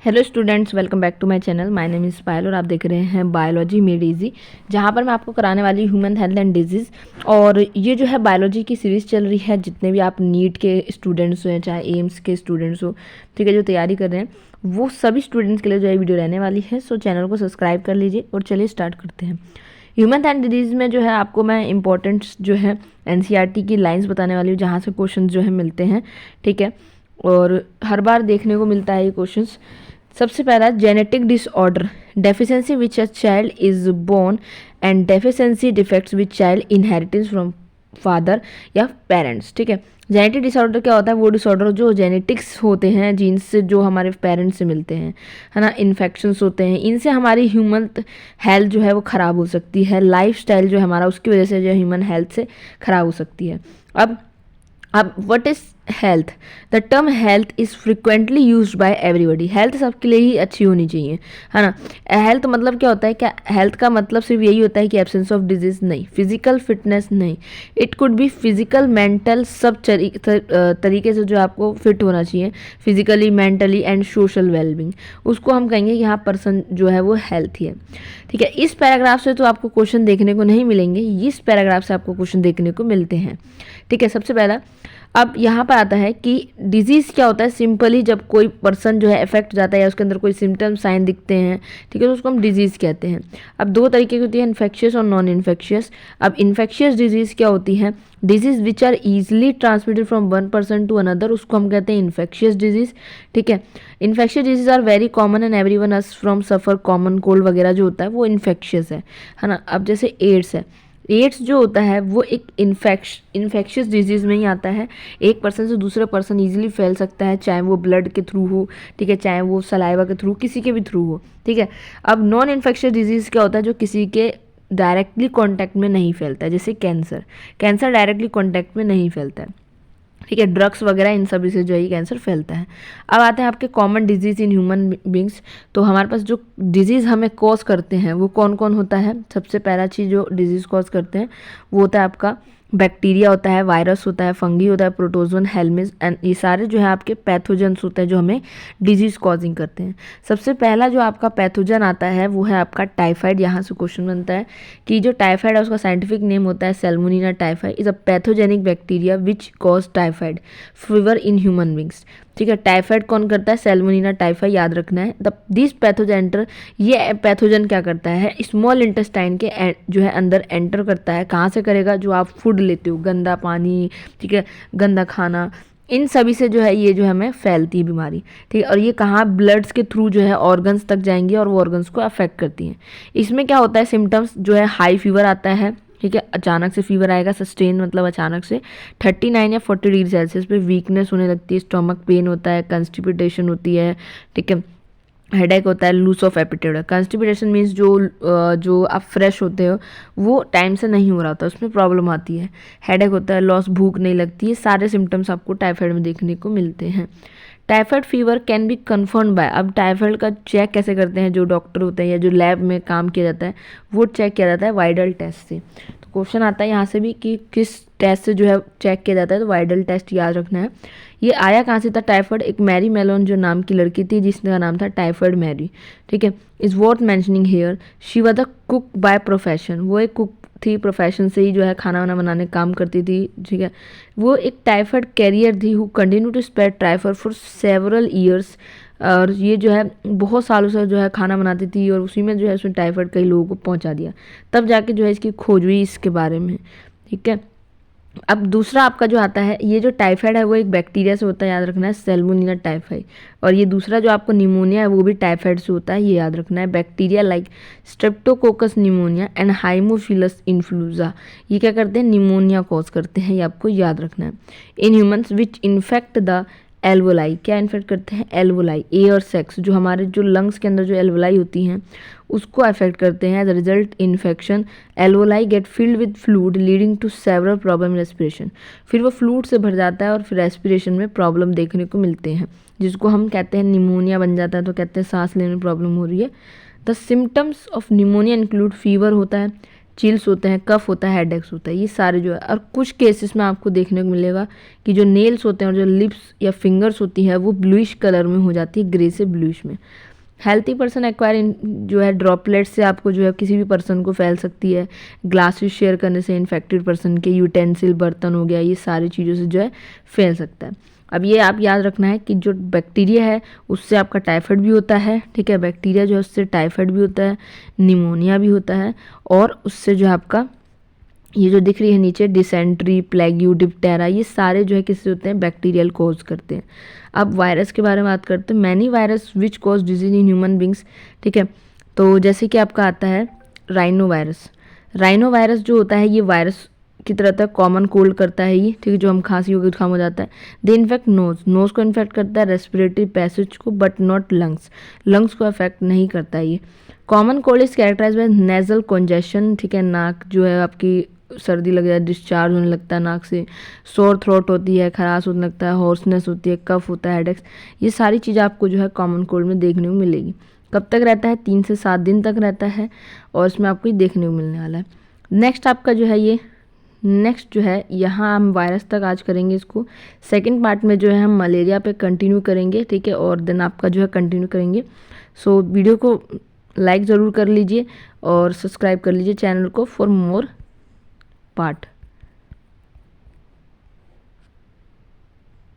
Hello students, welcome back to my channel. My name is Payal और आप देख रहे हैं बायोलॉजी मेड इजी, जहाँ पर मैं आपको कराने वाली ह्यूमन हेल्थ एंड डिजीज़। और ये जो है बायोलॉजी की सीरीज़ चल रही है। जितने भी आप नीट के स्टूडेंट्स हैं, चाहे एम्स के स्टूडेंट्स हो, ठीक है, जो तैयारी कर रहे हैं, वो सभी स्टूडेंट्स के लिए जो है वीडियो रहने वाली है। सो चैनल को सब्सक्राइब कर लीजिए और चलिए स्टार्ट करते हैं। ह्यूमन एंड डिजीज़ में जो है आपको मैं इंपॉर्टेंट्स जो है एनसीईआरटी की लाइंस बताने वाली हूँ, जहाँ से क्वेश्चन जो है मिलते हैं, ठीक है, और हर बार देखने को मिलता है ये क्वेश्चंस। सबसे पहला, genetic disorder, deficiency which a child is born and deficiency defects which child inheritance from father या पेरेंट्स। ठीक है, जेनेटिक डिसऑर्डर क्या होता है? वो डिसऑर्डर जो जेनेटिक्स होते हैं, जीन्स से, जो हमारे पेरेंट्स से मिलते हैं, है ना, इन्फेक्शंस होते हैं, इनसे हमारी ह्यूमन हेल्थ जो है वो ख़राब हो सकती है। लाइफस्टाइल जो है हमारा, उसकी वजह से जो ह्यूमन हेल्थ से ख़राब हो सकती है। अब what is health? The term health is frequently use by everybody. Health सबके लिए ही अच्छी होनी चाहिए, है ना। हेल्थ मतलब क्या होता है? क्या हेल्थ का मतलब सिर्फ यही होता है कि एब्सेंस ऑफ डिजीज? नहीं। फिजिकल फिटनेस नहीं, it could be physical, mental, सब तरीके से जो आपको फिट होना चाहिए, physically, mentally and social wellbeing, उसको हम कहेंगे कि हाँ, पर्सन जो है वो हेल्थी है। ठीक है, इस पैराग्राफ से तो आपको क्वेश्चन देखने को नहीं मिलेंगे, इस पैराग्राफ से आपको क्वेश्चन देखने को मिलते हैं। ठीक है, सबसे पहला, अब यहाँ पर आता है कि डिजीज़ क्या होता है। सिंपली जब कोई पर्सन जो है इफेक्ट जाता है या उसके अंदर कोई सिम्टम साइन दिखते हैं, ठीक है, तो उसको हम डिजीज़ कहते हैं। अब दो तरीके की होती है, इन्फेक्शियस और नॉन इन्फेक्शियस। अब इन्फेक्शियस डिजीज़ क्या होती है? Disease which are easily transmitted from one person to another, उसको हम कहते हैं इन्फेक्शियस डिजीज़। ठीक है, infectious disease are very common and every one us from suffer. Common cold वगैरह जो होता है वो इन्फेक्शियस है ना। अब जैसे एड्स है, एड्स जो होता है वो एक इन्फेक्शियस डिजीज़ में ही आता है। एक पर्सन से दूसरे पर्सन ईजिली फैल सकता है, चाहे वो ब्लड के थ्रू हो, ठीक है, चाहे वो सलाइवा के थ्रू, किसी के भी थ्रू हो। ठीक है, अब नॉन इन्फेक्शियस डिजीज़ क्या होता है? जो किसी के डायरेक्टली कांटेक्ट में नहीं फैलता है, जैसे कैंसर डायरेक्टली कांटेक्ट में नहीं फैलता है। ठीक है, ड्रग्स वगैरह इन सभी से जो है कैंसर फैलता है। अब आते हैं आपके common disease in human beings. तो हमारे पास जो डिजीज़ हमें कॉज करते हैं वो कौन कौन होता है? सबसे पहला चीज़ जो डिजीज़ कॉज करते हैं वो होता है आपका बैक्टीरिया होता है, वायरस होता है, फंगी होता है, प्रोटोजोन, हेलमिस, एंड ये सारे जो है आपके पैथोजेंस होते हैं जो हमें डिजीज़ कॉजिंग करते हैं। सबसे पहला जो आपका पैथोजन आता है वो है आपका टाइफाइड। यहाँ से क्वेश्चन बनता है कि जो टाइफाइड है उसका साइंटिफिक नेम होता है Salmonella typhoid, is a pathogenic bacteria which cause typhoid fever in human beings. ठीक है, टाइफाइड कौन करता है? सैल्मोनेला टाइफाइड, याद रखना है। द दिस पैथोजेंटर, ये पैथोजन क्या करता है? स्मॉल इंटेस्टाइन के जो है अंदर एंटर करता है। कहाँ से करेगा? जो आप फूड लेते हो, गंदा पानी, ठीक है, गंदा खाना, इन सभी से जो है ये जो हमें फैलती है बीमारी। ठीक है, और ये कहाँ? ब्लड्स के थ्रू जो है ऑर्गन्स तक जाएंगी और वो ऑर्गन्स को अफेक्ट करती हैं। इसमें क्या होता है? सिम्टम्स जो है हाई फीवर आता है, ठीक है, अचानक से फीवर आएगा, सस्टेन मतलब अचानक से 39 या 40 डिग्री सेल्सियस पे। वीकनेस होने लगती है, स्टमक पेन होता है, कंस्टिपेशन होती है, ठीक है, हेडेक होता है, loss of appetite. Constipation means जो आप फ्रेश होते हो वो टाइम से नहीं हो रहा होता, उसमें प्रॉब्लम आती है। हेडेक होता है, लॉस, भूख नहीं लगती है, सारे सिम्टम्स आपको टाइफाइड में देखने को मिलते हैं। Typhoid fever can be confirm by, अब टाइफाइड का चेक कैसे करते हैं? जो डॉक्टर होते हैं या जो लैब में काम किया जाता है वो चेक किया जाता है वाइडल टेस्ट से। तो क्वेश्चन आता है यहाँ से भी कि किस टेस्ट से जो है चेक किया जाता है, तो वाइडल टेस्ट याद रखना है। ये आया कहाँ से था टाइफाइड? एक मैरी मेलोन जो नाम की लड़की थी जिसका नाम था टाइफाइड मैरी, ठीक है, is what mentioning here. She was the cook by profession, वो एक कुक थी, प्रोफेशन से ही जो है खाना वाना बनाने काम करती थी। ठीक है, वो एक टाइफाइड कैरियर थी who continue to spread typhoid for several years, और ये जो है बहुत सालों से जो है खाना बनाती थी और उसी में जो है उसने टाइफाइड कई लोगों को पहुंचा दिया। तब जाके जो है इसकी खोज हुई इसके बारे में। ठीक है, अब दूसरा आपका जो आता है, ये जो टाइफाइड है वो एक बैक्टीरिया से होता है, याद रखना है, सैल्मोनेला टाइफाइड। और ये दूसरा जो आपको निमोनिया है वो भी टाइफाइड से होता है, ये याद रखना है। Bacteria like streptococcus pneumoniae and haemophilus influenzae, ये क्या करते हैं? निमोनिया कॉज करते हैं, ये आपको याद रखना है। In humans which infect the alveoli, क्या इन्फेक्ट करते हैं? एल्वोलाई, एयर सेक्स, जो हमारे जो लंग्स के अंदर जो एल्वोलाई होती हैं उसको अफेक्ट करते हैं। As a result infection, alveoli get filled with fluid leading to several problem respiration, फिर वो फ्लूइड से भर जाता है और फिर रेस्पिरेशन में प्रॉब्लम देखने को मिलते हैं, जिसको हम कहते हैं निमोनिया बन जाता है, तो कहते हैं सांस लेने में प्रॉब्लम हो रही है। The symptoms of pneumonia include fever होता है, चिल्स होते हैं, कफ होता है, हेडेक्स होता है, ये सारे जो है। और कुछ केसेस में आपको देखने को मिलेगा कि जो नेल्स होते हैं और जो लिप्स या फिंगर्स होती है वो ब्लूइश कलर में हो जाती है, ग्रे से ब्लूइश में। हेल्थी पर्सन एक्वायर जो है ड्रॉपलेट से आपको जो है किसी भी पर्सन को फैल सकती है। ग्लासेस शेयर करने से इन्फेक्टेड पर्सन के यूटेंसिल, बर्तन हो गया, ये सारी चीज़ों से जो है फैल सकता है। अब ये आप याद रखना है कि जो बैक्टीरिया है उससे आपका टाइफाइड भी होता है, ठीक है। बैक्टीरिया जो है उससे टाइफाइड भी होता है, निमोनिया भी होता है, और उससे जो है आपका ये जो दिख रही है नीचे डिसेंट्री, प्लेग्यू, डिप्टेरा, ये सारे जो है किससे होते हैं, बैक्टीरियल कॉज करते हैं। अब वायरस के बारे में बात करते हैं। Many virus which cause disease in human beings, ठीक है। तो जैसे कि आपका आता है राइनो वायरस। राइनो वायरस जो होता है ये वायरस की तरह था, कॉमन कोल्ड करता है ये, ठीक है, जो हम खांसी हो गई जुकाम हो जाता है। दे इन्फेक्ट नोज को इन्फेक्ट करता है, रेस्पिरेटरी पैसेज को, बट नॉट लंग्स को अफेक्ट नहीं करता है ये। Common cold is characterize by nasal congestion, ठीक है, नाक जो है आपकी सर्दी लग जाए, डिस्चार्ज होने लगता है नाक से, सोर थ्रोट होती है, खराश होने लगता है, हॉर्सनेस होती है, कफ होता है, हेडेक्स, ये सारी चीज़ें आपको जो है कॉमन कोल्ड में देखने को मिलेगी। कब तक रहता है, 3 से 7 दिन तक रहता है, और इसमें आपको ये देखने को मिलने वाला है। नेक्स्ट आपका जो है ये नेक्स्ट जो है यहाँ हम वायरस तक आज करेंगे इसको। सेकंड पार्ट में जो है हम मलेरिया पे कंटिन्यू करेंगे, ठीक है, और देन आपका जो है कंटिन्यू करेंगे। सो वीडियो को लाइक ज़रूर कर लीजिए और सब्सक्राइब कर लीजिए चैनल को फॉर मोर पार्ट।